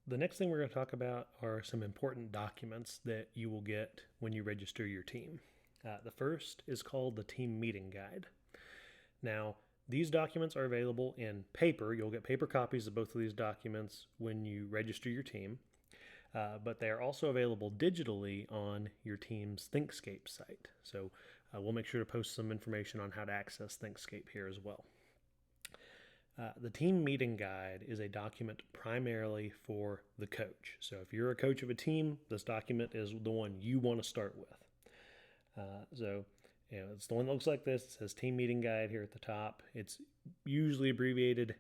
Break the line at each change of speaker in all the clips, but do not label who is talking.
The next thing we're going to talk about are some important documents that you will get when you register your team. The first is called the Team Meeting Guide. Now, these documents are available in paper. You'll get paper copies of both of these documents when you register your team, but they are also available digitally on your team's ThinkScape site. So we'll make sure to post some information on how to access ThinkScape here as well. The team meeting guide is a document primarily for the coach. So if you're a coach of a team, this document is the one you want to start with. It's the one that looks like this. It says team meeting guide here at the top. It's usually abbreviated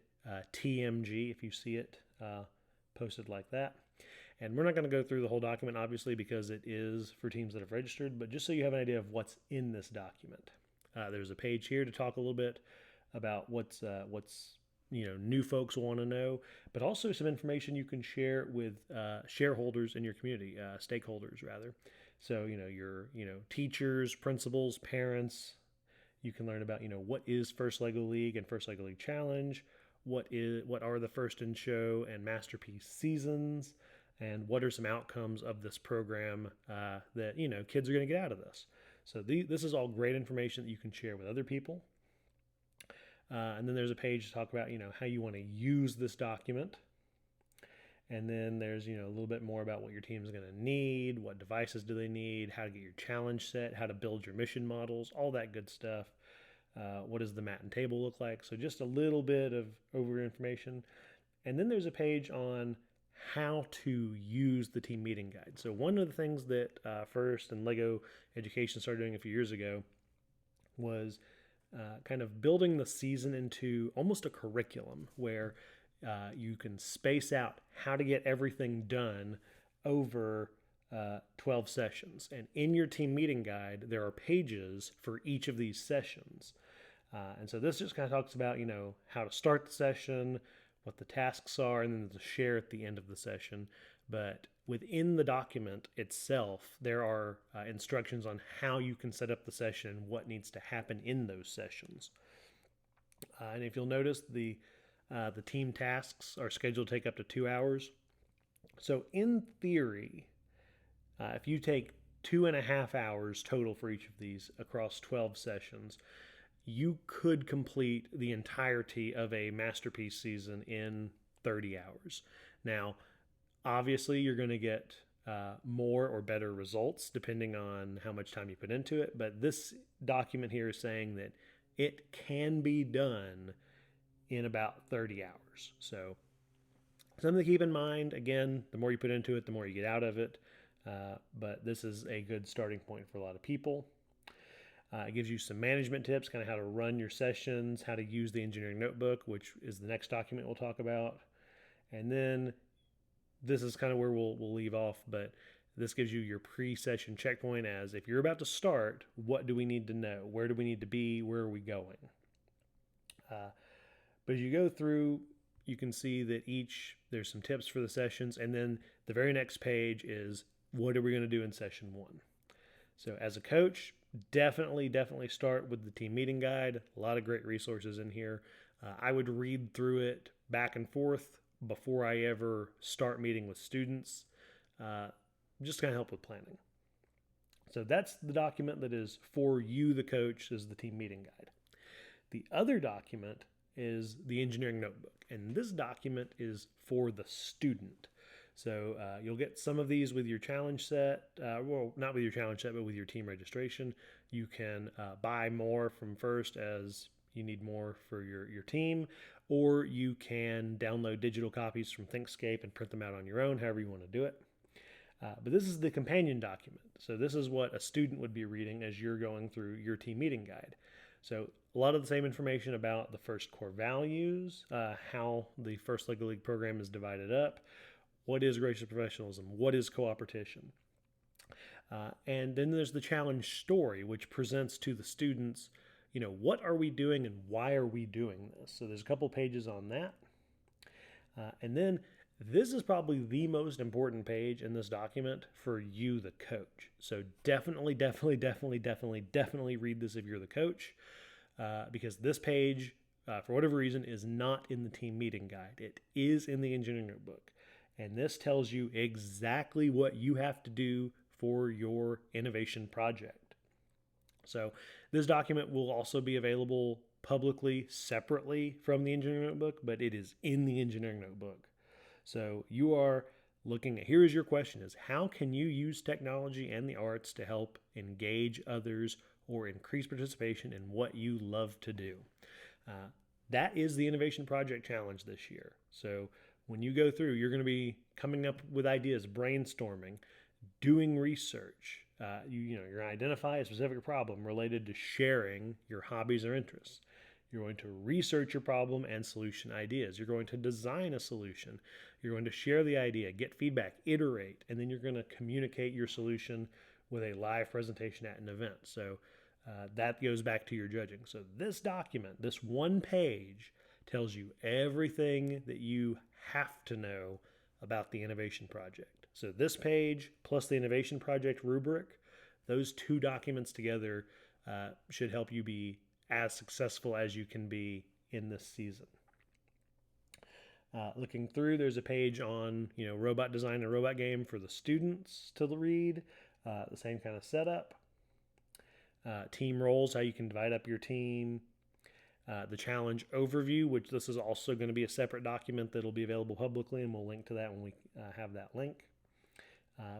TMG if you see it posted like that. And we're not going to go through the whole document, obviously, because it is for teams that have registered, but just so you have an idea of what's in this document. There's a page here to talk a little bit about what's new folks want to know, but also some information you can share with shareholders in your community, stakeholders rather. So your teachers, principals, parents. You can learn about what is First Lego League and First Lego League Challenge. What are the First in Show and Masterpiece seasons, and what are some outcomes of this program that kids are going to get out of this. So this is all great information that you can share with other people. And then there's a page to talk about, how you want to use this document. And then there's, a little bit more about what your team is going to need, what devices do they need, how to get your challenge set, how to build your mission models, all that good stuff. What does the mat and table look like? So just a little bit of over information. And then there's a page on how to use the team meeting guide. So one of the things that First and Lego Education started doing a few years ago was kind of building the season into almost a curriculum where you can space out how to get everything done over 12 sessions. And in your team meeting guide, there are pages for each of these sessions. And so this just kind of talks about, how to start the session, what the tasks are, and then the share at the end of the session. But within the document itself, there are instructions on how you can set up the session and what needs to happen in those sessions. And if you'll notice, the team tasks are scheduled to take up to 2 hours. So in theory, if you take 2.5 hours total for each of these across 12 sessions, you could complete the entirety of a Masterpiece season in 30 hours. Now, obviously, you're going to get more or better results depending on how much time you put into it. But this document here is saying that it can be done in about 30 hours. So something to keep in mind. Again, the more you put into it, the more you get out of it. But this is a good starting point for a lot of people. It gives you some management tips, kind of how to run your sessions, how to use the engineering notebook, which is the next document we'll talk about. And then this is kind of where we'll leave off, but this gives you your pre-session checkpoint as if you're about to start, what do we need to know? Where do we need to be? Where are we going? But as you go through, you can see that there's some tips for the sessions, and then the very next page is what are we going to do in session 1? So as a coach, definitely start with the team meeting guide. A lot of great resources in here. I would read through it back and forth before I ever start meeting with students. Just kind of help with planning. So that's the document that is for you, the coach, is the team meeting guide. The other document is the engineering notebook, and this document is for the student. So you'll get some of these with your challenge set. Well, not with your challenge set, but with your team registration. You can buy more from First as you need more for your team, or you can download digital copies from ThinkScape and print them out on your own, however you want to do it. But this is the companion document. So this is what a student would be reading as you're going through your team meeting guide. So a lot of the same information about the First core values, how the First Lego League program is divided up, what is gracious professionalism, what is cooperation. And then there's the challenge story, which presents to the students, what are we doing and why are we doing this? So there's a couple pages on that. And then this is probably the most important page in this document for you, the coach. So definitely read this if you're the coach, because this page, for whatever reason, is not in the team meeting guide. It is in the engineering notebook. And this tells you exactly what you have to do for your innovation project. So this document will also be available publicly separately from the engineering notebook, but it is in the engineering notebook. So you are looking at, here is your question, is how can you use technology and the arts to help engage others or increase participation in what you love to do? That is the Innovation Project Challenge this year. So when you go through, you're going to be coming up with ideas, brainstorming, doing research. You're going to identify a specific problem related to sharing your hobbies or interests. You're going to research your problem and solution ideas. You're going to design a solution. You're going to share the idea, get feedback, iterate, and then you're going to communicate your solution with a live presentation at an event. So that goes back to your judging. So this document, this one page, tells you everything that you have to know about the innovation project. So this page plus the innovation project rubric, those two documents together should help you be as successful as you can be in this season. Looking through, there's a page on robot design and robot game for the students to read. The same kind of setup. Team roles, how you can divide up your team. The challenge overview, which this is also going to be a separate document that'll be available publicly, and we'll link to that when we have that link.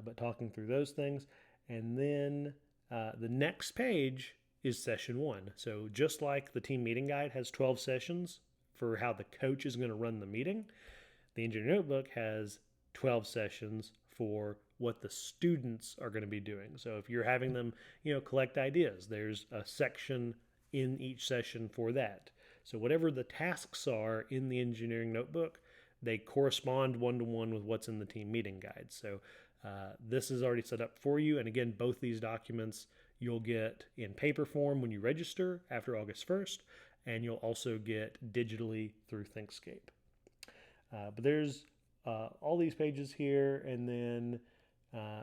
But talking through those things. And then the next page is session 1. So just like the team meeting guide has 12 sessions for how the coach is going to run the meeting, the engineering notebook has 12 sessions for what the students are going to be doing. So if you're having them, collect ideas, there's a section in each session for that. So whatever the tasks are in the engineering notebook, they correspond one-to-one with what's in the team meeting guide. So this is already set up for you. And again, both these documents you'll get in paper form when you register after August 1st, and you'll also get digitally through ThinkScape. But there's all these pages here, and then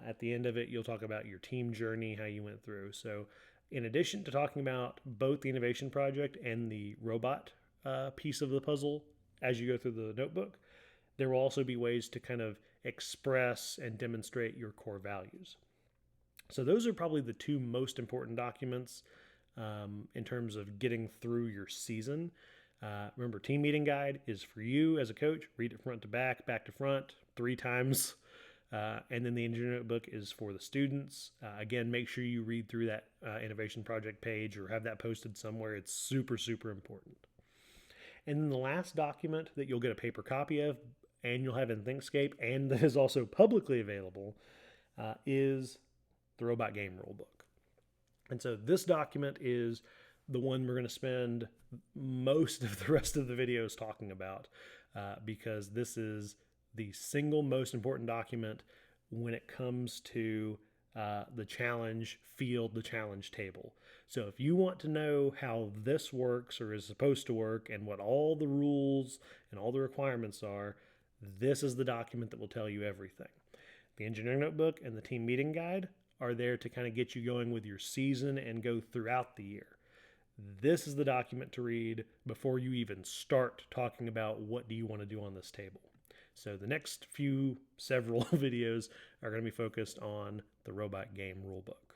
at the end of it, you'll talk about your team journey, how you went through. So in addition to talking about both the innovation project and the robot piece of the puzzle as you go through the notebook, there will also be ways to kind of express and demonstrate your core values. So those are probably the two most important documents in terms of getting through your season. Remember, team meeting guide is for you as a coach. Read it front to back to front 3 times. And then the engineering notebook is for the students. Again, make sure you read through that innovation project page or have that posted somewhere. It's super, super important. And then the last document that you'll get a paper copy of and you'll have in ThinkScape and that is also publicly available is the Robot Game Rulebook. And so this document is the one we're going to spend most of the rest of the videos talking about because this is the single most important document when it comes to the challenge field, the challenge table. So if you want to know how this works or is supposed to work and what all the rules and all the requirements are, this is the document that will tell you everything. The engineering notebook and the team meeting guide are there to kind of get you going with your season and go throughout the year. This is the document to read before you even start talking about what do you want to do on this table. So the next several videos are going to be focused on the Robot Game Rulebook.